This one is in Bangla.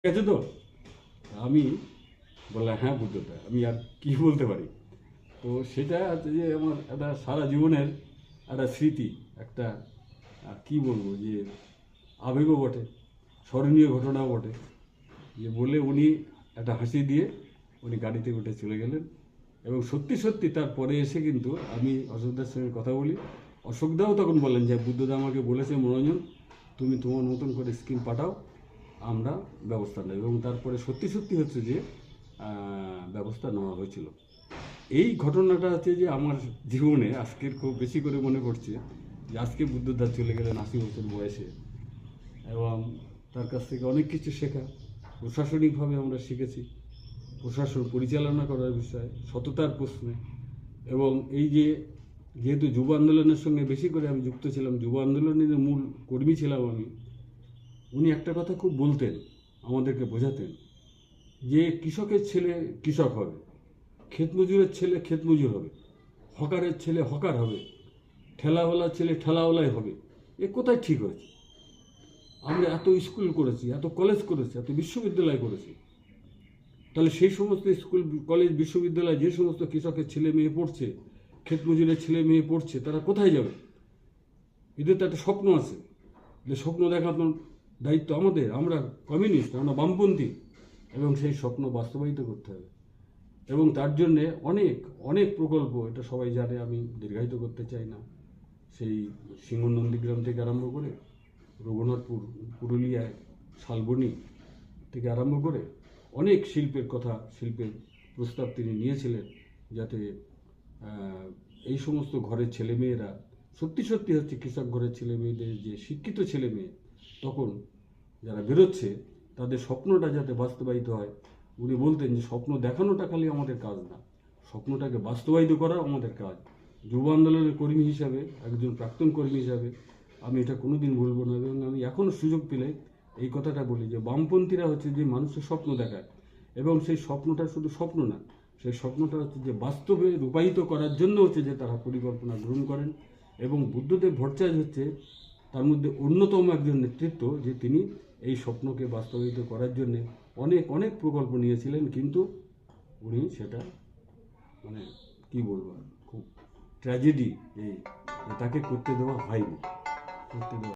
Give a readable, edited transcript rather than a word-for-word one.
ঠিক আছে তো? আমি বললাম হ্যাঁ বুদ্ধটা, আমি আর কি বলতে পারি। তো সেটা হচ্ছে যে আমার একটা সারা জীবনের একটা স্মৃতি, একটা কি বলবো যে আবেগও বটে, স্মরণীয় ঘটনাও বটে। যে বলে উনি একটা হাসি দিয়ে উনি গাড়িতে উঠে চলে গেলেন। এবং সত্যি সত্যি তারপরে এসে কিন্তু আমি অশোকদার সঙ্গে কথা বলি। অশোকদাও তখন বললেন যে বুদ্ধদা আমাকে বলেছে মনোরঞ্জন, তুমি তোমার মতন করে স্কিম পাঠাও, আমরা ব্যবস্থা নেব। এবং তারপরে সত্যি সত্যি হচ্ছে যে ব্যবস্থা নেওয়া হয়েছিল। এই ঘটনাটা হচ্ছে যে আমার জীবনে আজকের খুব বেশি করে মনে পড়ছে যে আজকে বুদ্ধদা চলে গেলেন 80 বছর বয়সে। এবং তার কাছ থেকে অনেক কিছু শেখা, প্রশাসনিকভাবে আমরা শিখেছি, প্রশাসন পরিচালনা করার বিষয়ে, সততার প্রশ্নে। এবং এই যে যেহেতু যুব আন্দোলনের সঙ্গে বেশি করে আমি যুক্ত ছিলাম, যুব আন্দোলনের মূল কর্মী ছিলাম আমি, উনি একটা কথা খুব বলতেন, আমাদেরকে বোঝাতেন যে কৃষকের ছেলে কৃষক হবে, ক্ষেতমজুরের ছেলে ক্ষেতমজুর হবে, হকারের ছেলে হকার হবে, ঠেলাওয়ালার ছেলে ঠেলাওয়ালাই হবে। এ কোথায় ঠিক হয়েছে? আমরা এত স্কুল করেছি, এত কলেজ করেছি, এত বিশ্ববিদ্যালয় করেছি, তাহলে সেই সমস্ত স্কুল কলেজ বিশ্ববিদ্যালয়ে যে সমস্ত কৃষকের ছেলে মেয়ে পড়ছে, ক্ষেতমজুরের ছেলে মেয়ে পড়ছে, তারা কোথায় যাবে? এদের তো একটা স্বপ্ন আছে, যে স্বপ্ন দেখানোর দায়িত্ব আমাদের। আমরা কমিউনিস্ট, আমরা বামপন্থী, এবং সেই স্বপ্ন বাস্তবায়িত করতে হবে। এবং তার জন্যে অনেক অনেক প্রকল্প, এটা সবাই জানে, আমি দীর্ঘায়িত করতে চাই না। সেই সিংহ নন্দীগ্রাম থেকে আরম্ভ করে রঘুনাথপুর, পুরুলিয়ায় শালবনী থেকে আরম্ভ করে অনেক শিল্পের কথা, শিল্পের প্রস্তাব তিনি নিয়েছিলেন, যাতে এই সমস্ত ঘরের ছেলেমেয়েরা সত্যি সত্যি হচ্ছে কৃষক ঘরের ছেলে মেয়েদের যে শিক্ষিত ছেলে মেয়ে তখন যারা বেরোচ্ছে, তাদের স্বপ্নটা যাতে বাস্তবায়িত হয়। উনি বলতেন যে স্বপ্ন দেখানোটা খালি আমাদের কাজ না, স্বপ্নটাকে বাস্তবায়িত করা আমাদের কাজ। যুব আন্দোলনের কর্মী হিসাবে, একজন প্রাক্তন কর্মী হিসাবে আমি এটা কোনোদিন ভুলবো না। এবং আমি এখনও সুযোগ পেলে এই কথাটা বলি যে বামপন্থীরা হচ্ছে যে মানুষের স্বপ্ন দেখায়, এবং সেই স্বপ্নটা শুধু স্বপ্ন না, সেই স্বপ্নটা হচ্ছে যে বাস্তবে রূপায়িত করার জন্য হচ্ছে যে তারা পরিকল্পনা গ্রহণ করেন। এবং বুদ্ধদেব ভট্টাচার্য হচ্ছে তার মধ্যে অন্যতম একজন নেতৃত্ব, যে তিনি এই স্বপ্নকে বাস্তবায়িত করার জন্য অনেক অনেক প্রকল্প নিয়েছিলেন, কিন্তু উনি সেটা মানে কি বলবো, খুব ট্র্যাজেডি এই, তাকে করতে দেওয়া হয়নি, করতে দেওয়া